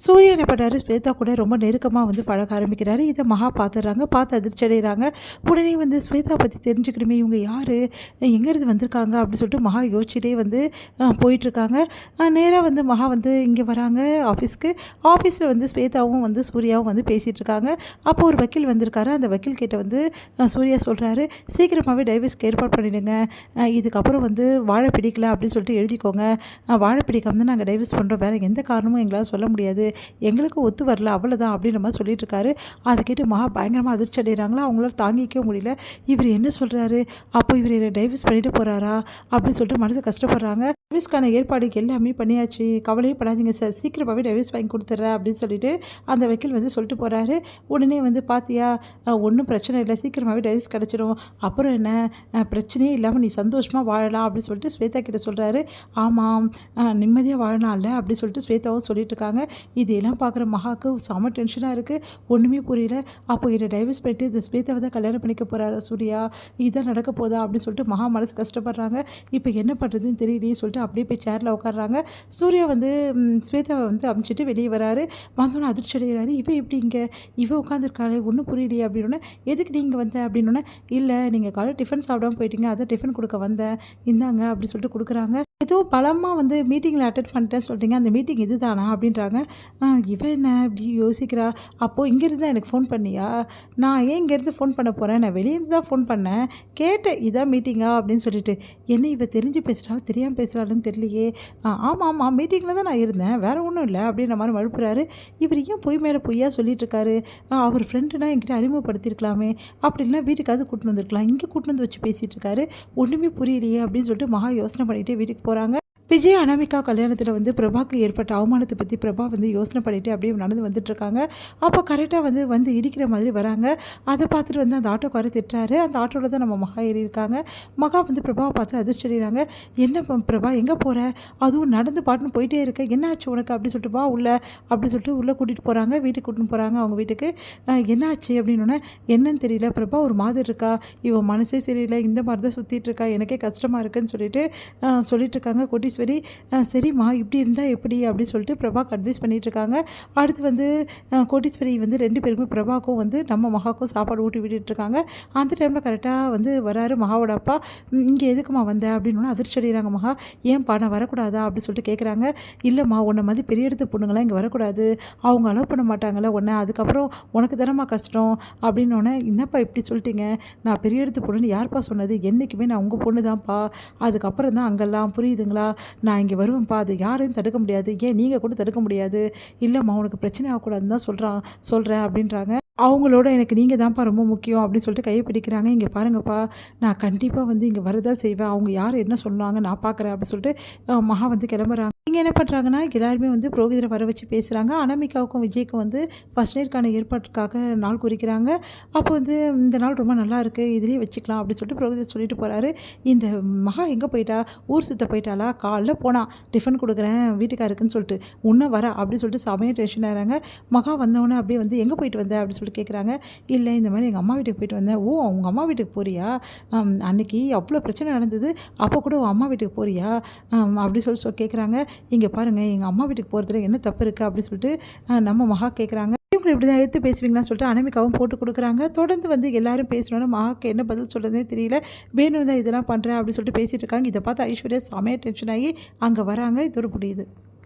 சூர்யா என்ன பண்ணுறாரு, ஸ்வேதா கூட ரொம்ப நெருக்கமாக வந்து பழக ஆரம்பிக்கிறாரு. இதை மகா பார்த்துடுறாங்க. பார்த்து அதிர்ச்சி அடைகிறாங்க. உடனே வந்து ஸ்வேதா பற்றி தெரிஞ்சுக்கணுமே, இவங்க யார், எங்கேருந்து வந்திருக்காங்க அப்படின்னு சொல்லிட்டு மகா யோசிச்சுட்டே வந்து போயிட்டுருக்காங்க. நேராக வந்து மகா வந்து இங்கே வராங்க ஆஃபீஸ்க்கு. ஆஃபீஸில் வந்து ஸ்வேதாவும் வந்து சூர்யாவும் வந்து பேசிகிட்டு இருக்காங்க. அப்போ ஒரு வக்கீல் வந்திருக்காரு. அந்த வக்கீல் கிட்ட வந்து சூர்யா சொல்கிறாரு, சீக்கிரமாகவே டைவர்ஸ்க்கு ஏற்பாடு பண்ணிவிடுங்க. இதுக்கப்புறம் வந்து வாழை பிடிக்கல அப்படின்னு சொல்லிட்டு எழுதிக்கோங்க. வாழை பிடிக்காம தான் நாங்கள் டைவர்ஸ் பண்ணுறோம். வேறு எந்த காரணமும் எங்களால் சொல்ல முடியாது. எங்களுக்கு ஒத்து வரல, அவ்வளோதான் அப்படின்ற மாதிரி சொல்லிட்டு இருக்காரு. அதை கேட்டு மகா பயங்கரமாக அதிர்ச்சி அடைகிறாங்களா. அவங்களால தாங்கிக்கவே முடியல. இவர் என்ன சொல்கிறாரு, அப்போ இவர் என்னை டைவர்ஸ் பண்ணிட்டு போகிறாரா அப்படின்னு சொல்லிட்டு மனசு கஷ்டப்படுறாங்க. டைவர்ஸ்க்கான ஏற்பாடுக்கு எல்லாமே பண்ணியாச்சு, கவலையே படாதீங்க சார், சீக்கிரமாகவே டைவர்ஸ் வாங்கி கொடுத்துட்றேன் அப்படின்னு சொல்லிட்டு அந்த வக்கீல் வந்து சொல்லிட்டு போகிறாரு. உடனே வந்து பார்த்தியா, ஒன்றும் பிரச்சனை இல்லை, சீக்கிரமாகவே டைவர்ஸ் கிடச்சிடும், அப்புறம் என்ன பிரச்சனையே இல்லாமல் நீ சந்தோஷமாக வாழலாம் அப்படின்னு சொல்லிட்டு ஸ்வேதா கிட்ட சொல்கிறாரு. ஆமாம், நிம்மதியாக வாழலாம்ல அப்படின்னு சொல்லிட்டு ஸ்வேதாவும் சொல்லிட்டு இருக்காங்க. இதெல்லாம் பார்க்குற மகாவுக்கு செம டென்ஷனாக இருக்குது. ஒன்றுமே புரியல. அப்போ என்னை டைவர்ஸ் பண்ணிட்டு இந்த ஸ்வேதாவை தான் கல்யாணம் பண்ணிக்க போகிறாரா சூர்யா, இதான் நடக்க போதா அப்படின்னு சொல்லிட்டு மகா மனசு கஷ்டப்படுறாங்க. இப்போ என்ன பண்ணுறதுன்னு தெரியலையே சொல்லிட்டு அப்படியே போய் சேரில் உட்காடுறாங்க. சூர்யா வந்து ஸ்வேதாவை வந்து அமுச்சிட்டு வெளியே வராரு. வந்தோன்னே அதிர்ச்சி அடைகிறாரு. இவன் எப்படி இங்கே, இவன் உட்காந்துருக்காரு, ஒன்றும் புரியலையே அப்படின்னோடனே, எதுக்கு நீங்கள் வந்த அப்படின்னோடனே, இல்லை நீங்கள் காலையில் டிஃபன் சாப்பிடாமல் போயிட்டீங்க, அதை டிஃபன் கொடுக்க வந்தேன், இந்தாங்க அப்படின்னு சொல்லிட்டு கொடுக்குறாங்க. ஏதோ பலமாக வந்து மீட்டிங்கில் அட்டென்ட் பண்ணிட்டேன்னு சொல்லிட்டீங்க, அந்த மீட்டிங் இது தானா அப்படின்றாங்க. இவன் என்ன இப்படி யோசிக்கிறா, அப்போது இங்கேருந்து தான் எனக்கு ஃபோன் பண்ணியா, நான் ஏன் இங்கேருந்து ஃபோன் பண்ண போகிறேன், நான் வெளியேருந்து தான் ஃபோன் பண்ணேன், கேட்டேன் இதான் மீட்டிங்கா அப்படின்னு சொல்லிட்டு. என்ன இவ தெரிஞ்சு பேசுகிறாலும் தெரியாமல் பேசுகிறாளுன்னு தெரியலையே. ஆமாம் ஆமாம், மீட்டிங்கில் தான் நான் இருந்தேன், வேறு ஒன்றும் இல்லை அப்படின்ற மாதிரி மழுப்புறாரு. இவர் ஏன் பொய் மேலே பொய்யா சொல்லிட்டு இருக்காரு. அவர் ஃப்ரெண்டுனா என்கிட்ட அறிமுகப்படுத்தியிருக்கலாமே, அப்படி இல்லைனா வீட்டுக்காவது கூட்டின்னு வந்திருக்கலாம், இங்கே கூட்டின்னு வந்து வச்சு பேசிகிட்டு இருக்காரு, ஒன்றுமே புரியலையே அப்படின்னு சொல்லிட்டு மகா யோசனை பண்ணிகிட்டே வீட்டுக்கு போகிறாங்க. விஜய் அனாமிகா கல்யாணத்தில் வந்து பிரபாவுக்கு ஏற்பட்ட அவமானத்தை பற்றி பிரபா வந்து யோசனை பண்ணிவிட்டு அப்படியே நடந்து வந்துட்டுருக்காங்க. அப்போ கரெக்டாக வந்து இடிக்கிற மாதிரி வராங்க. அதை பார்த்துட்டு வந்து அந்த ஆட்டோக்காரர் திட்டுறாரு. அந்த ஆட்டோவில் தான் நம்ம மகா ஏறி இருக்காங்க. மகா வந்து பிரபாவை பார்த்து அதிர்ச்சி அடைகிறாங்க. என்ன பிரபா எங்கே போகிற, அதுவும் நடந்து பாட்டுன்னு போயிட்டே இருக்க, என்ன ஆச்சு உனக்கு அப்படின்னு சொல்லிட்டு, வா உள்ள அப்படின்னு சொல்லிட்டு உள்ளே கூட்டிகிட்டு போகிறாங்க. வீட்டுக்கு கூட்டின்னு போகிறாங்க. அவங்க வீட்டுக்கு என்ன ஆச்சு அப்படின்னோடனே, என்னன்னு தெரியல பிரபா ஒரு மாதிரி இருக்கா, இவன் மனசே சரியில்லை, இந்த மாதிரி தான் சுற்றிட்டு இருக்கா, எனக்கே கஷ்டமாக இருக்குன்னு சொல்லிட்டு இருக்காங்க கோட்டீஸ்வரி. சரிம்மா இப்படி இருந்தால் எப்படி அப்படின்னு சொல்லிட்டு பிரபாக்கு அட்வைஸ் பண்ணிகிட்ருக்காங்க. அடுத்து வந்து கோட்டீஸ்வரி வந்து 2 பேருக்குமே பிரபாக்கும் வந்து நம்ம மகாவுக்கும் சாப்பாடு ஊட்டி விட்டுட்டுருக்காங்க. அந்த டைமில் கரெக்டாக வந்து வராரு மகாவோட அப்பா. இங்கே எதுக்குமா வந்த அப்படின்னு அதிர்ச்சி அடைகிறாங்க மகா. ஏன்பா நான் வரக்கூடாதா அப்படின்னு சொல்லிட்டு கேட்குறாங்க. இல்லைம்மா, உன்னை மாதிரி பெரிய இடத்து பொண்ணுங்களாம் இங்கே வரக்கூடாது, அவங்க அலோவ் பண்ண மாட்டாங்கள்ல உன்னை, அதுக்கப்புறம் உனக்கு தானம்மா கஷ்டம் அப்படின்னோடனே, என்னப்பா இப்படி சொல்லிட்டீங்க, நான் பெரிய இடத்து பொண்ணுன்னு யார்ப்பா சொன்னது, என்றைக்குமே நான் உங்கள் பொண்ணு தான்ப்பா, அதுக்கப்புறம் தான் அங்கெல்லாம் புரியுதுங்களா, நான் இங்கே வருவேன்ப்பா, அது யாரையும் தடுக்க முடியாது, ஏன் நீங்கள் கூட தடுக்க முடியாது, இல்லைம்மா உனக்கு பிரச்சனை ஆகக்கூடாதுன்னு தான் சொல்கிறேன் அப்படின்றாங்க. அவங்களோட எனக்கு நீங்கள் தான்ப்பா ரொம்ப முக்கியம் அப்படின்னு சொல்லிட்டு கையை பிடிக்கிறாங்க. இங்கே பாருங்கப்பா, நான் கண்டிப்பாக வந்து இங்கே வரதான் செய்வேன், அவங்க யார் என்ன சொன்னாங்க நான் பார்க்குறேன் அப்படின்னு சொல்லிட்டு மகா வந்து கிளம்புறாங்க. இங்கே என்ன பண்ணுறாங்கன்னா, எல்லாருமே வந்து புரோகிதரை வர வச்சு பேசுகிறாங்க. அனாமிகாவுக்கும் விஜய்க்கும் வந்து ஃபர்ஸ்ட் நைட்கான ஏற்பாட்டுக்காக நாள் குறிக்கிறாங்க. அப்போ வந்து இந்த நாள் ரொம்ப நல்லா இருக்குது, இதுலேயே வச்சுக்கலாம் அப்படின்னு சொல்லிட்டு புரோகிதர் சொல்லிட்டு போகிறாரு. இந்த மகா எங்கே போயிட்டா, ஊர் சுற்ற போயிட்டாளா, காலைல போனா டிஃபன் கொடுக்குறேன் வீட்டுக்காருக்குன்னு சொல்லிட்டு, உன்ன வர அப்படின்னு சொல்லிட்டு செமையாக டென்ஷன் ஆகிறாங்க. மகா வந்தவொடனே அப்படியே வந்து எங்கே போயிட்டு வந்த அப்படின்னு சொல்லிட்டு கேட்குறாங்க. இல்லை இந்த மாதிரி எங்கள் அம்மா வீட்டுக்கு போயிட்டு வந்தேன். ஓ உங்கள் அம்மா வீட்டுக்கு போறியா, அன்னைக்கு அவ்வளோ பிரச்சனை நடந்தது, அப்போ கூட உன் அம்மா வீட்டுக்கு போறியா அப்படி சொல்லி கேட்குறாங்க. இங்கே பாருங்கள், எங்கள் அம்மா வீட்டுக்கு போகிறதுல என்ன தப்பு இருக்குது அப்படின்னு சொல்லிட்டு நம்ம மகா கேட்குறாங்க. இவங்க இப்படி தான் எடுத்து பேசுவீங்களான்னு சொல்லிட்டு அனாமிகாவும் போட்டு கொடுக்குறாங்க. தொடர்ந்து வந்து எல்லாரும் பேசணுன்னா மகாக்கு என்ன பதில் சொல்கிறதே தெரியல. வேணும் தான் இதெல்லாம் பண்ணுறேன் அப்படின்னு சொல்லிட்டு பேசிகிட்டு இருக்காங்க. இதை பார்த்து ஐஸ்வர்யா செமையாக டென்ஷன் ஆகி அங்கே வராங்க. இதோட முடியுது.